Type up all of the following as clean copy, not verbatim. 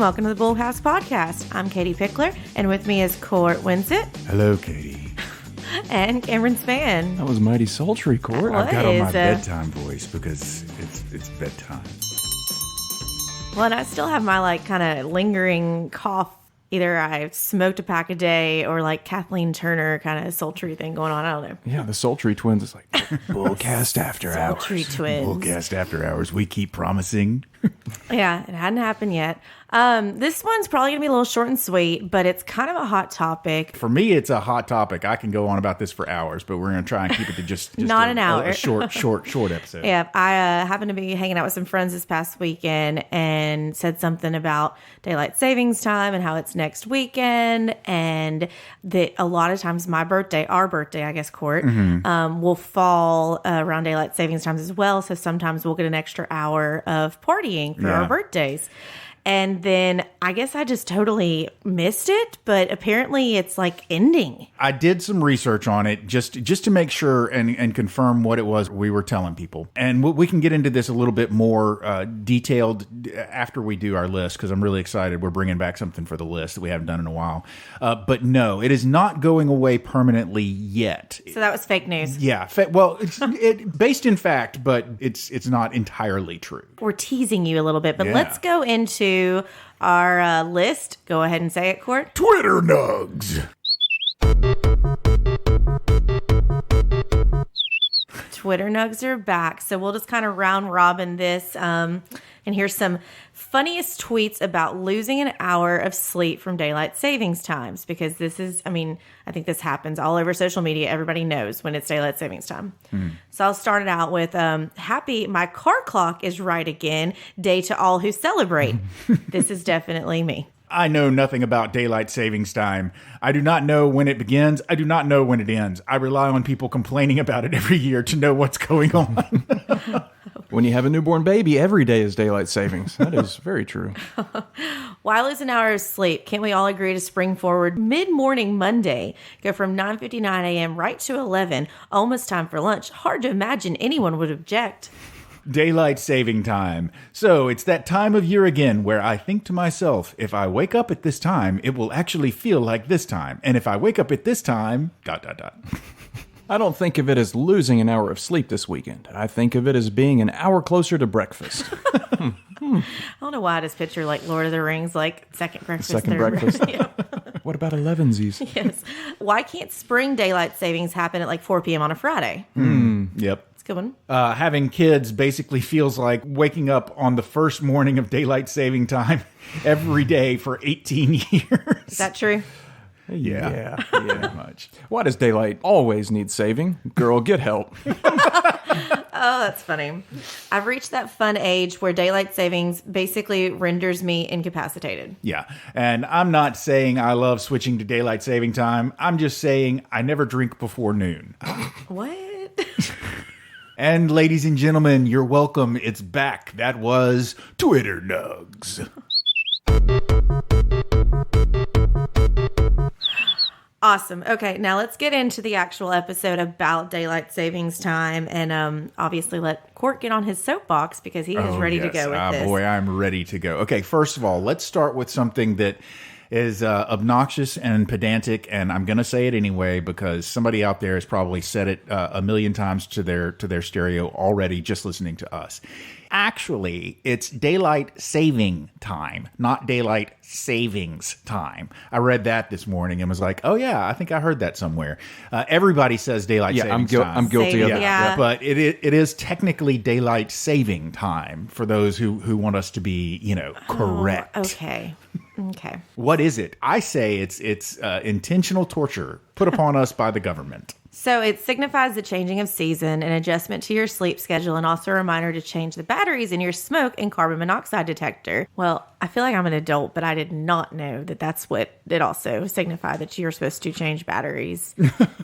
welcome to the Bullhouse Podcast. I'm Katie Pickler, and with me is Court Winsett. Hello, Katie. And Cameron Spann. That was mighty sultry, Court. I've got on my bedtime voice because it's bedtime. Well, and I still have my kind of lingering cough. Either I smoked a pack a day or Kathleen Turner kind of sultry thing going on. I don't know. Yeah, the sultry twins is like Bullcast After Hours. Sultry twins. Bullcast After Hours. We keep promising. Yeah, it hadn't happened yet. This one's probably going to be a little short and sweet, but it's kind of a hot topic. For me, it's a hot topic. I can go on about this for hours, but we're going to try and keep it to just not an hour. A short episode. Yeah, I happened to be hanging out with some friends this past weekend and said something about daylight savings time and how it's next weekend, and that a lot of times our birthday, I guess, Court, will fall around daylight savings times as well. So sometimes we'll get an extra hour of partying for our birthdays. And then I guess I just totally missed it, but apparently it's ending. I did some research on it just to make sure and confirm what it was we were telling people. And we can get into this a little bit more detailed after we do our list, because I'm really excited. We're bringing back something for the list that we haven't done in a while. But no, it is not going away permanently yet. So that was fake news. Yeah. Well, it's based in fact, but it's not entirely true. We're teasing you a little bit, but let's go into our list. Go ahead and say it, Court. Twitter nugs. Twitter nugs are back. So we'll just kind of round robin this. And here's some funniest tweets about losing an hour of sleep from daylight savings times. Because this is, I think this happens all over social media. Everybody knows when it's daylight savings time. So I'll start it out with, happy my car clock is right again. Day to all who celebrate. This is definitely me. I know nothing about daylight savings time. I do not know when it begins. I do not know when it ends. I rely on people complaining about it every year to know what's going on. When you have a newborn baby, every day is daylight savings. That is very true. Why lose an hour of sleep? Can't we all agree to spring forward mid-morning Monday? Go from 9:59 a.m. right to 11. Almost time for lunch. Hard to imagine anyone would object. Daylight saving time. So it's that time of year again where I think to myself, if I wake up at this time, it will actually feel like this time. And if I wake up at this time, ... I don't think of it as losing an hour of sleep this weekend. I think of it as being an hour closer to breakfast. I don't know why I just picture Lord of the Rings, second breakfast. Second breakfast. What about 11sies? Yes. Why can't spring daylight savings happen at 4 p.m. on a Friday? Yep. Good one. Having kids basically feels like waking up on the first morning of daylight saving time every day for 18 years. Is that true? Yeah. Much. Why does daylight always need saving? Girl, get help. Oh, that's funny. I've reached that fun age where daylight savings basically renders me incapacitated. Yeah. And I'm not saying I love switching to daylight saving time. I'm just saying I never drink before noon. What? And ladies and gentlemen, you're welcome. It's back. That was Twitter Nugs. Awesome. Okay, now let's get into the actual episode about daylight savings time, and obviously let Court get on his soapbox because he is ready to go with this. Boy, I'm ready to go. Okay, first of all, let's start with something that is obnoxious and pedantic, and I'm going to say it anyway because somebody out there has probably said it a million times to their stereo already just listening to us. Actually, it's daylight saving time, not daylight savings time. I read that this morning and was like, oh, yeah, I think I heard that somewhere. Everybody says daylight savings time. I'm guilty of that. Yeah. But it is technically daylight saving time for those who want us to be, correct. Okay. What is it? I say it's intentional torture put upon us by the government. So it signifies the changing of season, an adjustment to your sleep schedule, and also a reminder to change the batteries in your smoke and carbon monoxide detector. Well, I feel like I'm an adult, but I did not know that that's what it also signified, that you're supposed to change batteries.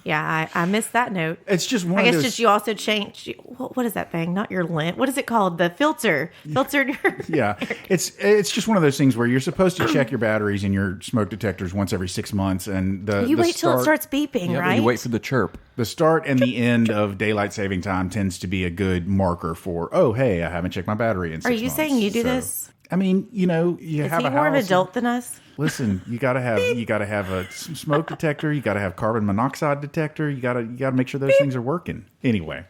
Yeah, I missed that note. It's just one I of guess those... just you also change, what is that thing? Not your lint. What is it called? The filter. Filtered your... Yeah, it's just one of those things where you're supposed to check your batteries in your smoke detectors once every 6 months. And you wait till it starts beeping, right? You wait for the chirp. The start and the end of daylight saving time tends to be a good marker for, oh, hey, I haven't checked my battery in 6 months. Are you saying you do this? I mean, you know, you Is have he a more of an house. adult than us? Listen, you gotta have a smoke detector. You gotta have carbon monoxide detector. You gotta make sure those things are working. Anyway,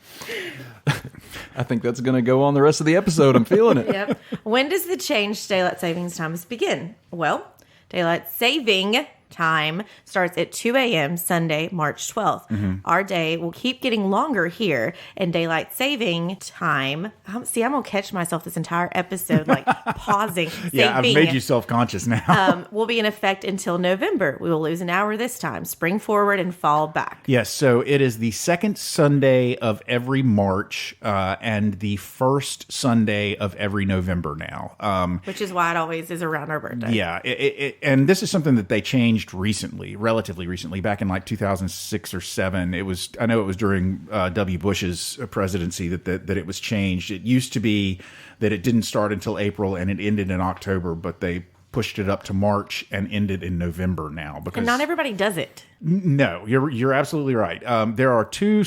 I think that's going to go on the rest of the episode. I'm feeling it. Yep. When does the changed daylight savings times begin? Well, daylight saving time starts at 2 a.m. Sunday, March 12th. Our day will keep getting longer here, and daylight saving time. See, I'm going to catch myself this entire episode, like pausing. yeah, I've saving, made you self-conscious now. will be in effect until November. We will lose an hour this time, spring forward and fall back. Yes, so it is the second Sunday of every March and the first Sunday of every November now. Which is why it always is around our birthday. Yeah, and this is something that they changed recently, relatively recently, back in like 2006 or 7. I know it was during W. Bush's presidency that it was changed. It used to be that it didn't start until April and it ended in October, but they pushed it up to March and ended in November now. Because And not everybody does it. No, you're absolutely right. There are two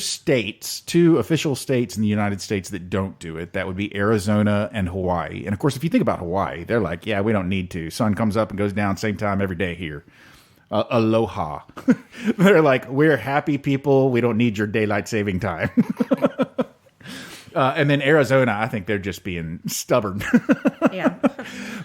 official states in the United States that don't do it. That would be Arizona and Hawaii. And of course, if you think about Hawaii, they're like, yeah, we don't need to. Sun comes up and goes down same time every day here. Aloha. They're like, we're happy people. We don't need your daylight saving time. And then Arizona, I think they're just being stubborn. Yeah.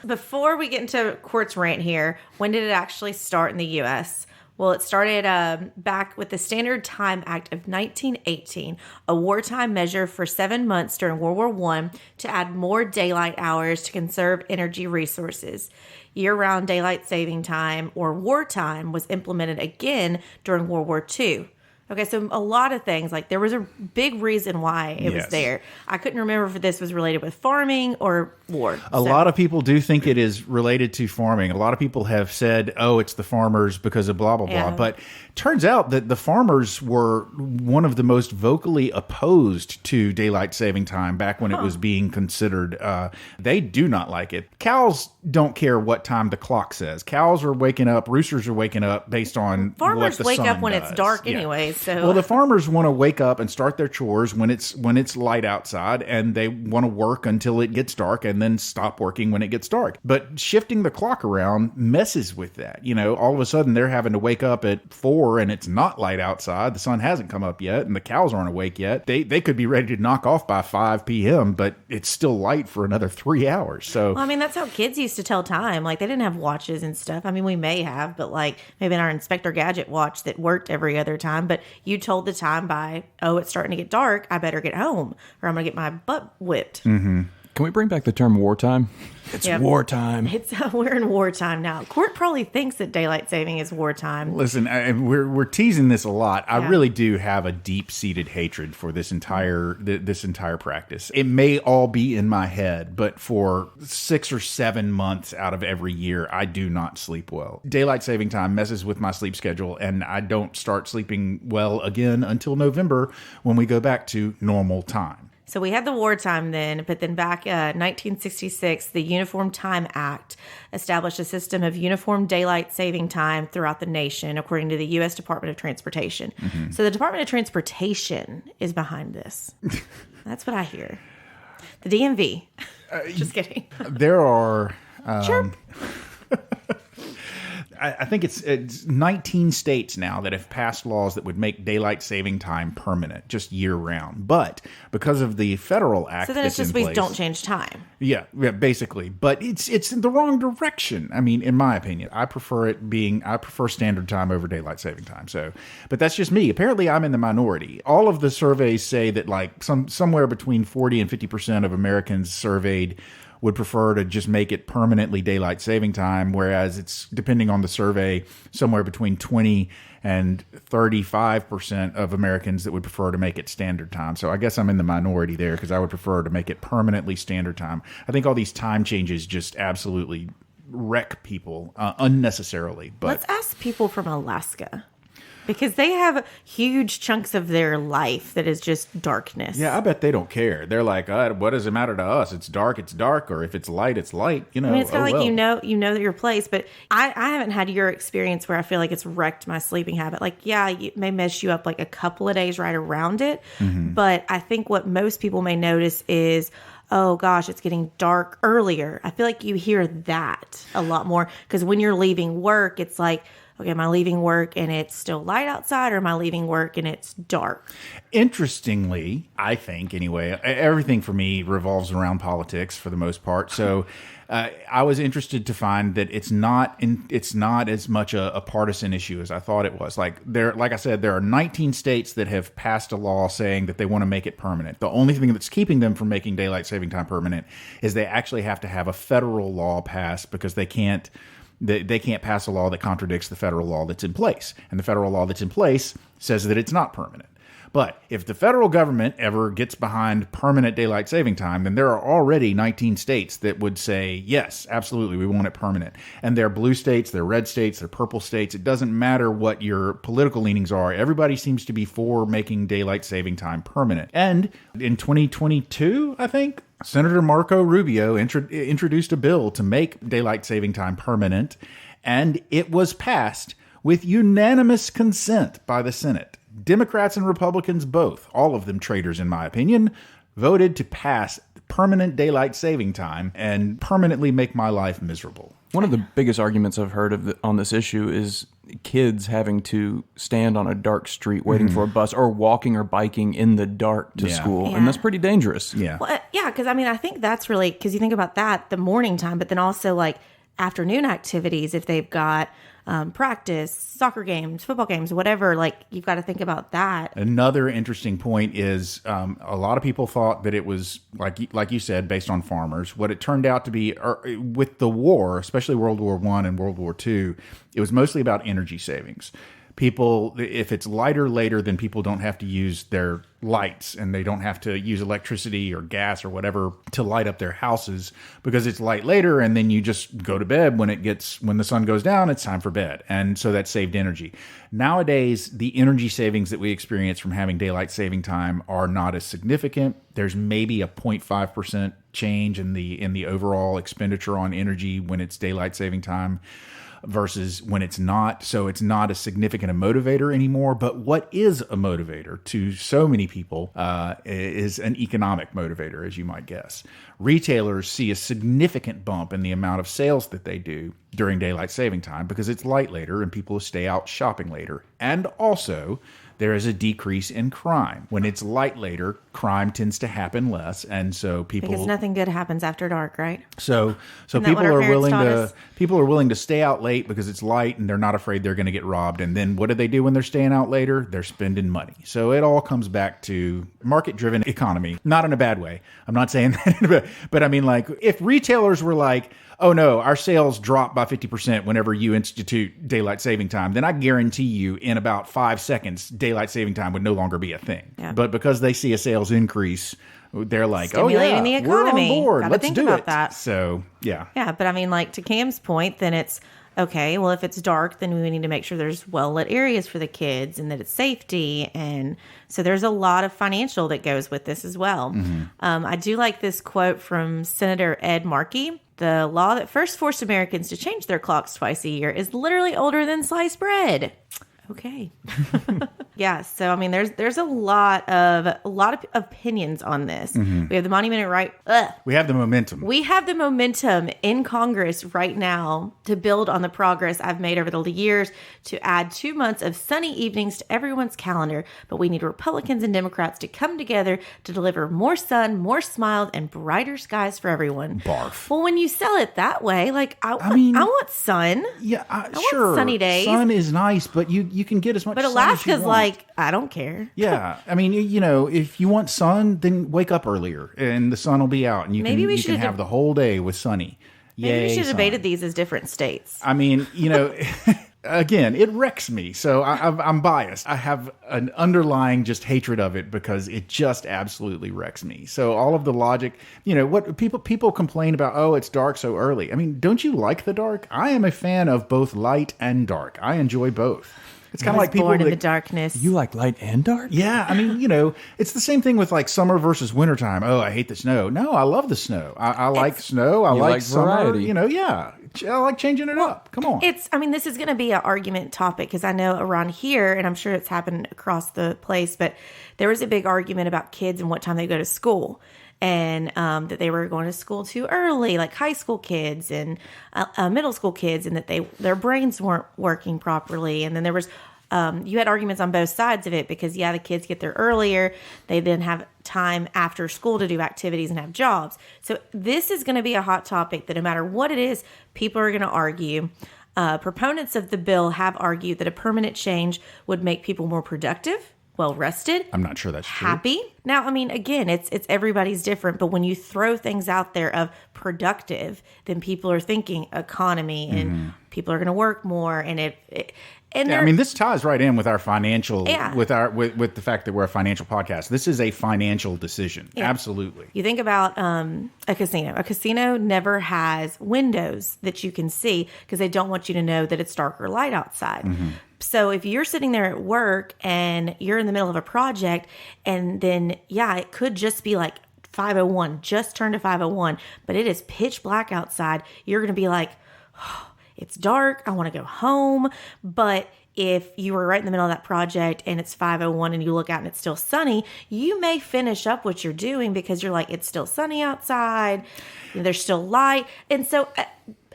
Before we get into Court's rant here, when did it actually start in the U.S.? Well, it started back with the Standard Time Act of 1918, a wartime measure for 7 months during World War I to add more daylight hours to conserve energy resources. Year-round daylight saving time, or wartime, was implemented again during World War II. Okay, so a lot of things, like there was a big reason why it was there. I couldn't remember if this was related with farming or war. A lot of people do think it is related to farming. A lot of people have said, oh, it's the farmers because of blah, blah, blah. But turns out that the farmers were one of the most vocally opposed to daylight saving time back when it was being considered. They do not like it. Cows don't care what time the clock says. Cows are waking up, roosters are waking up based on Farmers what the wake sun up when does. it's dark Yeah. anyway. So Well, the farmers want to wake up and start their chores when it's light outside, and they want to work until it gets dark and then stop working when it gets dark. But shifting the clock around messes with that. You know, all of a sudden they're having to wake up at 4 and it's not light outside. The sun hasn't come up yet and the cows aren't awake yet. They could be ready to knock off by 5 p.m., but it's still light for another 3 hours. So, well, I mean, that's how kids used to tell time. Like, they didn't have watches and stuff. I mean, we may have, but like maybe in our Inspector Gadget watch that worked every other time. But you told the time by, oh, it's starting to get dark, I better get home or I'm going to get my butt whipped. Mm-hmm. Can we bring back the term wartime? It's wartime. We're in wartime now. Court probably thinks that daylight saving is wartime. Listen, we're teasing this a lot. I really do have a deep-seated hatred for this entire practice. It may all be in my head, but for 6 or 7 months out of every year, I do not sleep well. Daylight saving time messes with my sleep schedule, and I don't start sleeping well again until November when we go back to normal time. So we had the wartime then, but then back 1966, the Uniform Time Act established a system of uniform daylight saving time throughout the nation, according to the U.S. Department of Transportation. Mm-hmm. So the Department of Transportation is behind this. That's what I hear. The DMV. Just kidding. There are... Chirp. I think it's 19 states now that have passed laws that would make daylight saving time permanent, just year round. But because of the federal act, so then it's just we don't change time. Yeah, basically. But it's in the wrong direction. I mean, in my opinion, I prefer standard time over daylight saving time. So, but that's just me. Apparently, I'm in the minority. All of the surveys say that like somewhere between 40 and 50% of Americans surveyed would prefer to just make it permanently daylight saving time, whereas it's, depending on the survey, somewhere between 20 and 35% of Americans that would prefer to make it standard time. So I guess I'm in the minority there because I would prefer to make it permanently standard time. I think all these time changes just absolutely wreck people unnecessarily. But let's ask people from Alaska. Because they have huge chunks of their life that is just darkness. Yeah, I bet they don't care. They're like, what does it matter to us? It's dark, or if it's light, it's light. You know, I mean, it's kind of like you know your place. But I haven't had your experience where I feel like it's wrecked my sleeping habit. Like, yeah, it may mess you up like a couple of days right around it. Mm-hmm. But I think what most people may notice is oh gosh, it's getting dark earlier. I feel like you hear that a lot more because when you're leaving work, it's like, okay, am I leaving work and it's still light outside, or am I leaving work and it's dark? Interestingly, I think anyway, everything for me revolves around politics for the most part. So I was interested to find that it's not as much a partisan issue as I thought it was. Like I said, there are 19 states that have passed a law saying that they want to make it permanent. The only thing that's keeping them from making daylight saving time permanent is they actually have to have a federal law passed because they can't pass a law that contradicts the federal law that's in place. And the federal law that's in place says that it's not permanent. But if the federal government ever gets behind permanent daylight saving time, then there are already 19 states that would say, yes, absolutely, we want it permanent. And they're blue states, they're red states, they're purple states. It doesn't matter what your political leanings are. Everybody seems to be for making daylight saving time permanent. And in 2022, I think, Senator Marco Rubio introduced a bill to make daylight saving time permanent, and it was passed with unanimous consent by the Senate. Democrats and Republicans both, all of them traitors in my opinion, voted to pass permanent daylight saving time and permanently make my life miserable. One of the biggest arguments I've heard on this issue is kids having to stand on a dark street waiting for a bus or walking or biking in the dark to school. Yeah. And that's pretty dangerous. Yeah. Well, yeah, because I mean, I think that's really, because you think about that, the morning time, but then also like afternoon activities, if they've got practice, soccer games, football games, whatever, like you've got to think about that. Another interesting point is a lot of people thought that it was, like you said, based on farmers. What it turned out to be, with the war, especially World War I and World War II, it was mostly about energy savings. People, if it's lighter later, then people don't have to use their lights and they don't have to use electricity or gas or whatever to light up their houses because it's light later, and then you just go to bed when the sun goes down, it's time for bed. And so that saved energy. Nowadays, the energy savings that we experience from having daylight saving time are not as significant. There's maybe a 0.5% change in the overall expenditure on energy when it's daylight saving time versus when it's not. So it's not a significant a motivator anymore. But what is a motivator to so many people is an economic motivator, as you might guess. Retailers see a significant bump in the amount of sales that they do during daylight saving time because it's light later and people stay out shopping later. And also, there is a decrease in crime. When it's light later, crime tends to happen less, and so people, Because nothing good happens after dark, right? So Isn't that people what our are parents willing taught to us? people are willing to stay out late because it's light and they're not afraid they're going to get robbed. And then what do they do when they're staying out later? They're spending money. So it all comes back to market-driven economy, not in a bad way. I'm not saying that, but I mean, like, if retailers were like, oh no, our sales drop by 50% whenever you institute daylight saving time, then I guarantee you in about 5 seconds, daylight saving time would no longer be a thing. Yeah. But because they see a sales increase, they're like, oh yeah, Stimulating the economy. we're on board. Gotta Let's think do about it. that. So yeah. Yeah, but I mean, like to Cam's point, then it's okay. Well, if it's dark, then we need to make sure there's well lit areas for the kids and that it's safety. And so there's a lot of financial that goes with this as well. I do like this quote from Senator Ed Markey. The law that first forced Americans to change their clocks twice a year is literally older than sliced bread. Okay. Yeah. So, I mean, there's a lot of opinions on this. We have the monument right. We have the momentum. We have the momentum in Congress right now to build on the progress I've made over the years to add 2 months of sunny evenings to everyone's calendar. But we need Republicans and Democrats to come together to deliver more sun, more smiles, and brighter skies for everyone. Barf. Well, when you sell it that way, like I want sun. Yeah, want sure. sunny days. Sun is nice, but you can get as much But sun as Alaska's you want. like, I don't care. Yeah, I mean, you know, if you want sun, then wake up earlier and the sun will be out, and you Maybe we can should have the whole day with sunny. Maybe Yay, we should have sun. debated these as different states. I mean, you know, again, it wrecks me. So I'm biased. I have an underlying just hatred of it because it just absolutely wrecks me. So all of the logic, you know, what people complain about, oh, it's dark so early. I mean, don't you like the dark? I am a fan of both light and dark. I enjoy both. It's kind of like people born in that, the darkness. You like light and dark? yeah, I mean, you know, it's the same thing with like summer versus wintertime. Oh, I hate the snow. No, I love the snow. I like snow. I like summer. variety. You know, yeah. I like changing it up. Come on. This is going to be an argument topic because I know around here, and I'm sure it's happened across the place, but there was a big argument about kids and what time they go to school. and that they were going to school too early, like high school kids and middle school kids, and that their brains weren't working properly. And then there was you had arguments on both sides of it because, yeah, the kids get there earlier. They then have time after school to do activities and have jobs. So this is going to be a hot topic that no matter what it is, people are going to argue. Proponents of the bill have argued that a permanent change would make people more productive, well rested. I'm not sure that's true. Happy. Now, I mean, again, it's everybody's different, but when you throw things out there of productive, then people are thinking economy and people are going to work more, and I mean, this ties right in with our financial, with the fact that we're a financial podcast. This is a financial decision. Yeah. Absolutely. You think about a casino. A casino never has windows that you can see because they don't want you to know that it's dark or light outside. So if you're sitting there at work and you're in the middle of a project, and then, it could just be like 5:01, just turned to 5:01, but it is pitch black outside. You're going to be like, oh, it's dark, I want to go home. But if you were right in the middle of that project and it's 5:01 and you look out and it's still sunny, you may finish up what you're doing because you're like, it's still sunny outside, there's still light. And so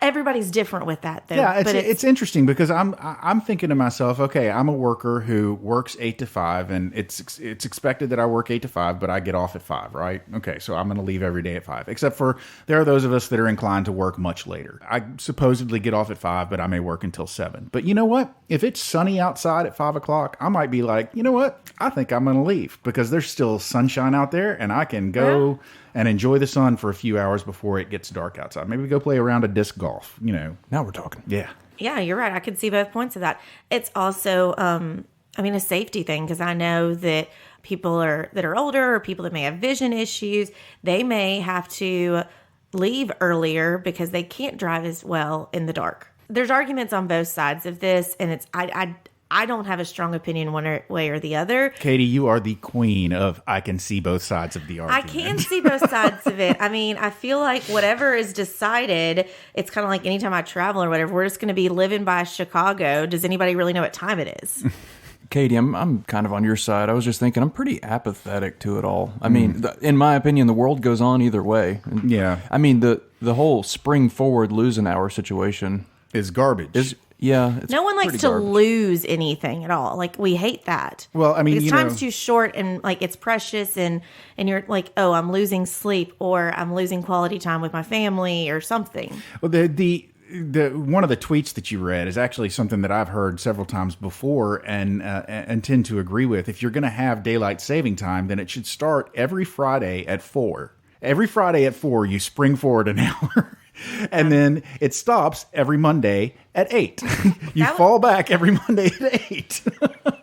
everybody's different with that, though. Yeah, it's interesting because I'm thinking to myself, okay, I'm a worker who works 8 to 5, and it's expected that I work 8 to 5, but I get off at 5, right? Okay, so I'm going to leave every day at 5, except for there are those of us that are inclined to work much later. I supposedly get off at 5, but I may work until 7. But you know what? If it's sunny outside at 5 o'clock, I might be like, you know what? I think I'm going to leave because there's still sunshine out there, and I can go and enjoy the sun for a few hours before it gets dark outside. Maybe go play a round of disc golf, Now we're talking. Yeah. Yeah, you're right. I can see both points of that. It's also, a safety thing, because I know that people that are older or people that may have vision issues, they may have to leave earlier because they can't drive as well in the dark. There's arguments on both sides of this, and I don't have a strong opinion one way or the other. Katie, you are the queen of I can see both sides of the argument. I can see both sides of it. I mean, I feel like whatever is decided, it's kind of like anytime I travel or whatever, we're just going to be living by Chicago. Does anybody really know what time it is? Katie, I'm kind of on your side. I was just thinking I'm pretty apathetic to it all. I mean, in my opinion, the world goes on either way. Yeah. I mean, the whole spring forward lose an hour situation is garbage. It's no one likes to lose anything at all. Like, we hate that. Well, I mean, because time's too short, and like it's precious, and you're like, oh, I'm losing sleep, or I'm losing quality time with my family, or something. Well, the one of the tweets that you read is actually something that I've heard several times before and tend to agree with. If you're going to have daylight saving time, then it should start every Friday at 4. Every Friday at 4, you spring forward an hour. And then it stops every Monday at 8. You fall back every Monday at 8.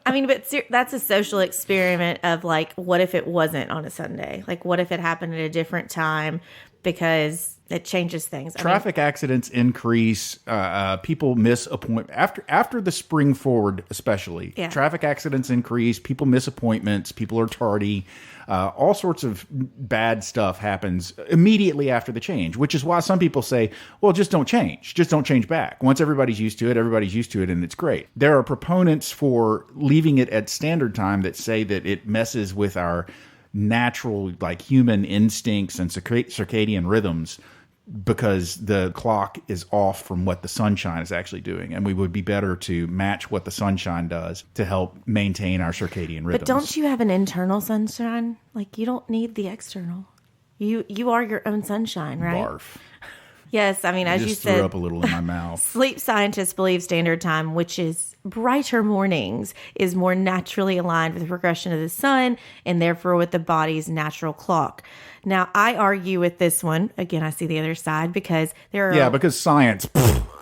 I mean, but that's a social experiment of like, what if it wasn't on a Sunday? Like, what if it happened at a different time? Because it changes things. Traffic accidents increase. People miss appointments after the spring forward, especially. Yeah. Traffic accidents increase. People miss appointments. People are tardy. All sorts of bad stuff happens immediately after the change, which is why some people say, well, just don't change. Just don't change back. Once everybody's used to it, and it's great. There are proponents for leaving it at standard time that say that it messes with our natural, like, human instincts and circadian rhythms, because the clock is off from what the sunshine is actually doing. And we would be better to match what the sunshine does to help maintain our circadian rhythms. But don't you have an internal sunshine? Like, you don't need the external. You are your own sunshine, right? Barf. Yes, I mean, as you said, threw up a little in my mouth. Sleep scientists believe standard time, which is brighter mornings, is more naturally aligned with the progression of the sun and therefore with the body's natural clock. Now, I argue with this one. Again, I see the other side because there are... Yeah, because science,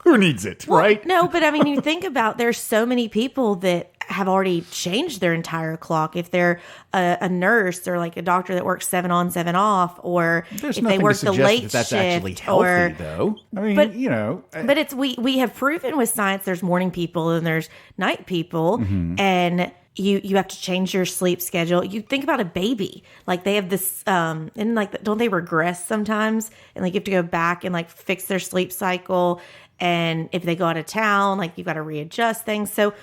who needs it, right? No, but I mean, you think about, there's so many people that have already changed their entire clock. If they're a nurse or like a doctor that works 7 on, 7 off, or if they work the late shift, that's actually healthy, though. I mean, but it's we have proven with science there's morning people and there's night people, and you have to change your sleep schedule. You think about a baby, like they have this, and like don't they regress sometimes, and like you have to go back and like fix their sleep cycle, and if they go out of town, like you've got to readjust things. So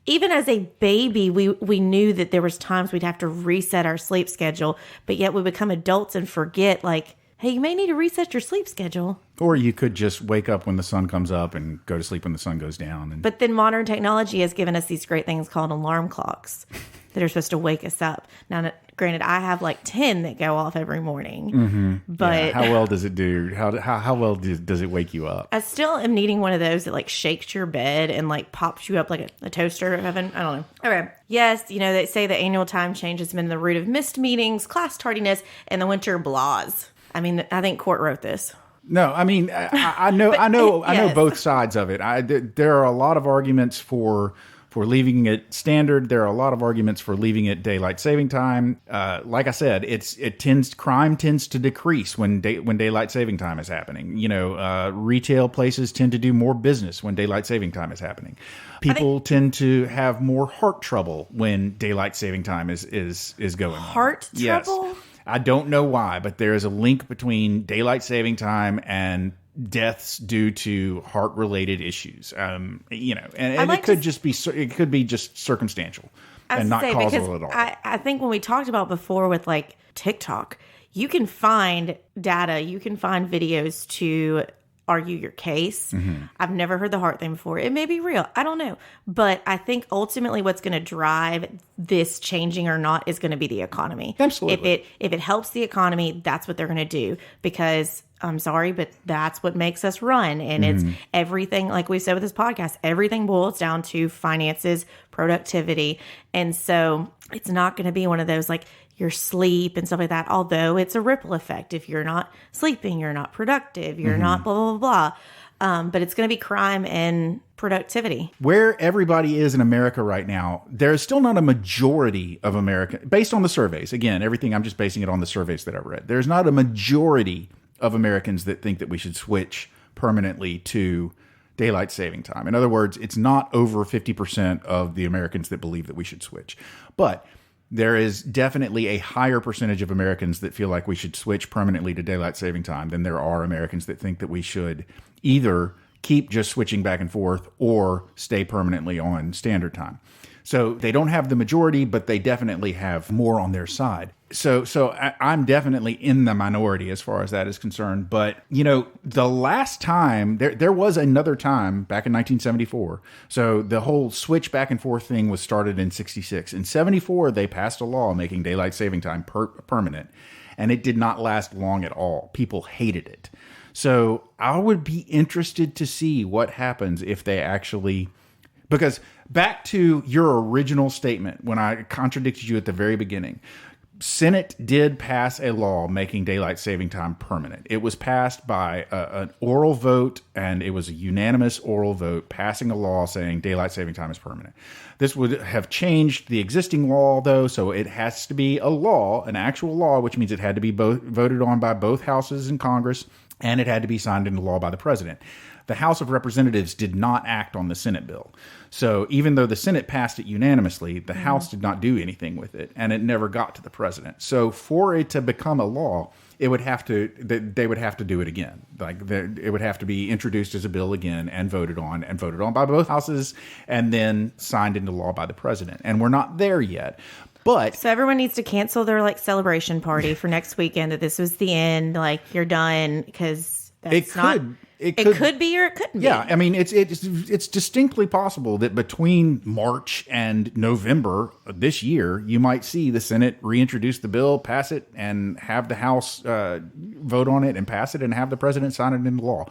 even as a baby, we knew that there was times we'd have to reset our sleep schedule, but yet we become adults and forget, like, hey, you may need to reset your sleep schedule. Or you could just wake up when the sun comes up and go to sleep when the sun goes down. And But then modern technology has given us these great things called alarm clocks that are supposed to wake us up. Now, granted, I have like 10 that go off every morning, but how well does it do? How well does it wake you up? I still am needing one of those that like shakes your bed and like pops you up like a toaster oven. I don't know. Okay. Yes, you know, they say the annual time change has been the root of missed meetings, class tardiness, and the winter blahs. I mean, I think Court wrote this. No, I mean, I know, I know Yes. both sides of it. There are a lot of arguments for leaving it standard. There are a lot of arguments for leaving it daylight saving time. Like I said, crime tends to decrease when daylight saving time is happening. You know, retail places tend to do more business when daylight saving time is happening. People tend to have more heart trouble when daylight saving time is going on. Heart trouble? Yes. I don't know why, but there is a link between daylight saving time and deaths due to heart-related issues. You know, and it could be just circumstantial and not causal at all. I think when we talked about before with like TikTok, you can find data, you can find videos to argue your case. I've never heard the heart thing before. It may be real. I don't know. But I think ultimately what's going to drive this changing or not is going to be the economy. Absolutely. If it helps the economy, that's what they're going to do, because I'm sorry, but that's what makes us run. And it's everything, like we said with this podcast, everything boils down to finances, productivity. And so it's not going to be one of those like your sleep and stuff like that, although it's a ripple effect. If you're not sleeping, you're not productive, you're not blah, blah, blah, blah. But it's going to be crime and productivity. Where everybody is in America right now, there's still not a majority of America, based on the surveys. Again, everything, I'm just basing it on the surveys that I've read. There's not a majority of Americans that think that we should switch permanently to daylight saving time. In other words, it's not over 50% of the Americans that believe that we should switch. But there is definitely a higher percentage of Americans that feel like we should switch permanently to daylight saving time than there are Americans that think that we should either keep just switching back and forth or stay permanently on standard time. So they don't have the majority, but they definitely have more on their side. So I'm definitely in the minority as far as that is concerned. But, you know, the last time, there was another time back in 1974. So the whole switch back and forth thing was started in 66. In 74, they passed a law making daylight saving time permanent. And it did not last long at all. People hated it. So I would be interested to see what happens if they actually... Because back to your original statement, when I contradicted you at the very beginning, Senate did pass a law making daylight saving time permanent. It was passed by an oral vote, and it was a unanimous oral vote passing a law saying daylight saving time is permanent. This would have changed the existing law, though, so it has to be a law, an actual law, which means it had to be voted on by both houses in Congress, and it had to be signed into law by the president. The House of Representatives did not act on the Senate bill. So even though the Senate passed it unanimously, the House did not do anything with it, and it never got to the president. So for it to become a law, they would have to do it again. It would have to be introduced as a bill again and voted on by both houses and then signed into law by the president. And we're not there yet. But so everyone needs to cancel their like celebration party for next weekend that this was the end, like you're done, because that's It could be or it couldn't be. Yeah, I mean, it's distinctly possible that between March and November of this year, you might see the Senate reintroduce the bill, pass it, and have the House vote on it and pass it and have the president sign it into law.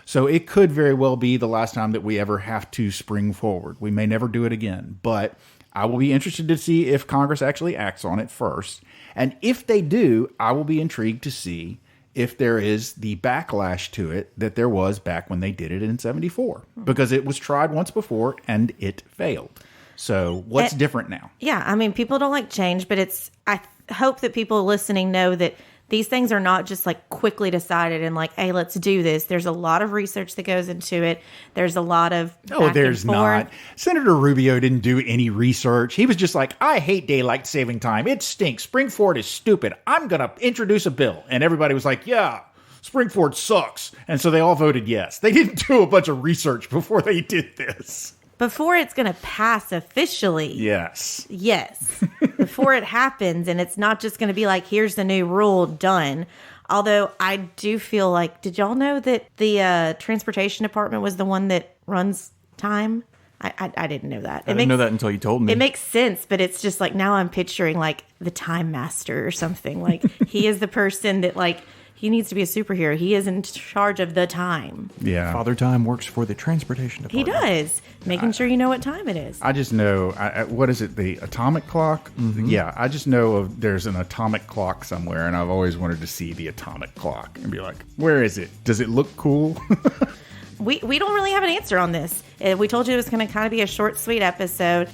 So it could very well be the last time that we ever have to spring forward. We may never do it again, but I will be interested to see if Congress actually acts on it first. And if they do, I will be intrigued to see if there is the backlash to it that there was back when they did it in 74, because it was tried once before and it failed. So what's different now? Yeah. I mean, people don't like change, but I hope that people listening know that these things are not just like quickly decided and like, hey, let's do this. There's a lot of research that goes into it. There's a lot of there's not. Senator Rubio didn't do any research. He was just like, I hate daylight saving time. It stinks. Spring forward is stupid. I'm going to introduce a bill. And everybody was like, yeah, spring forward sucks. And so they all voted yes. They didn't do a bunch of research before they did this. before it's going to pass officially. Yes. Yes. Before it happens, and it's not just going to be like, here's the new rule, done. Although I do feel like, did y'all know that the transportation department was the one that runs time? I didn't know that. I didn't know that until you told me. It makes sense, but it's just like now I'm picturing like the Time Master or something. Like he is the person that like he needs to be a superhero. He is in charge of the time. Yeah. Father Time works for the transportation He department. does, making sure you know what time it is. I just know, what is it, the atomic clock? Mm-hmm. Yeah, I just know there's an atomic clock somewhere, and I've always wanted to see the atomic clock and be like, where is it? Does it look cool? We don't really have an answer on this. We told you it was going to kind of be a short, sweet episode.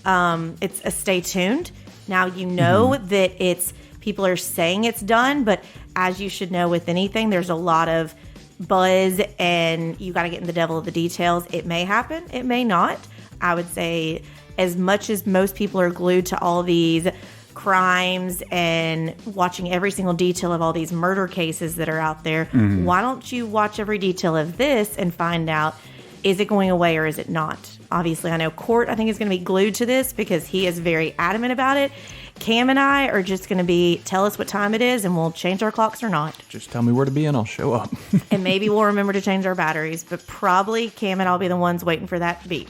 It's a stay tuned. Now you know that it's people are saying it's done, but as you should know with anything, there's a lot of buzz, and you got to get in the devil of the details. It may happen, it may not. I would say as much as most people are glued to all these crimes and watching every single detail of all these murder cases that are out there, why don't you watch every detail of this and find out, is it going away or is it not? Obviously, I know Court, I think, is going to be glued to this because he is very adamant about it. Cam and I are just going to be, tell us what time it is and we'll change our clocks or not. Just tell me where to be and I'll show up. And maybe we'll remember to change our batteries, but probably Cam and I'll be the ones waiting for that beep.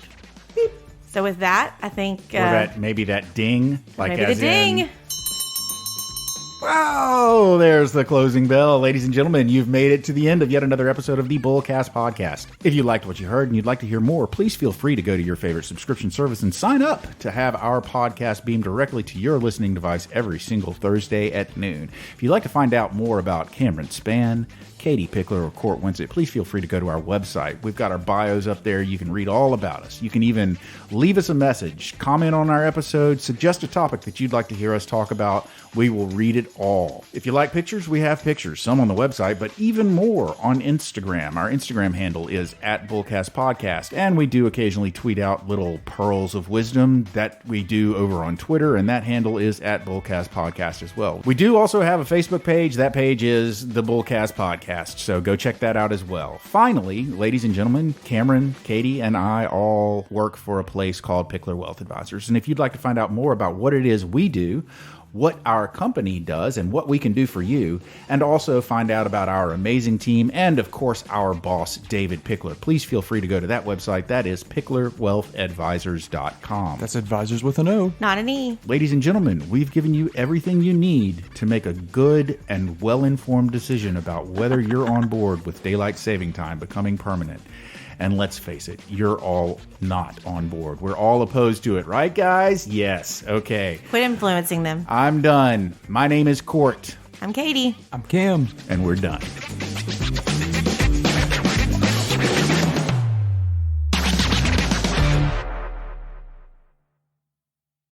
Beep. So with that, I think... or maybe that ding. Like maybe the ding. Wow, there's the closing bell. Ladies and gentlemen, you've made it to the end of yet another episode of the Bullcast Podcast. If you liked what you heard and you'd like to hear more, please feel free to go to your favorite subscription service and sign up to have our podcast beamed directly to your listening device every single Thursday at noon. If you'd like to find out more about Cameron Spann, Katie Pickler, or Court Winsett, please feel free to go to our website. We've got our bios up there. You can read all about us. You can even leave us a message, comment on our episode, suggest a topic that you'd like to hear us talk about. We will read it all. If you like pictures, we have pictures, some on the website, but even more on Instagram. Our Instagram handle is @BullcastPodcast, and we do occasionally tweet out little pearls of wisdom that we do over on Twitter, and that handle is @BullcastPodcast as well. We do also have a Facebook page. That page is the Bullcast Podcast, so go check that out as well. Finally, ladies and gentlemen, Cameron, Katie, and I all work for a place called Pickler Wealth Advisors, and if you'd like to find out more about what it is we do, what our company does, and what we can do for you, and also find out about our amazing team and, of course, our boss, David Pickler, please feel free to go to that website. That is picklerwealthadvisors.com. That's advisors with an O. Not an E. Ladies and gentlemen, we've given you everything you need to make a good and well-informed decision about whether you're on board with daylight saving time becoming permanent. And let's face it, you're all not on board. We're all opposed to it, right, guys? Yes. Okay. Quit influencing them. I'm done. My name is Court. I'm Katie. I'm Cam. And we're done.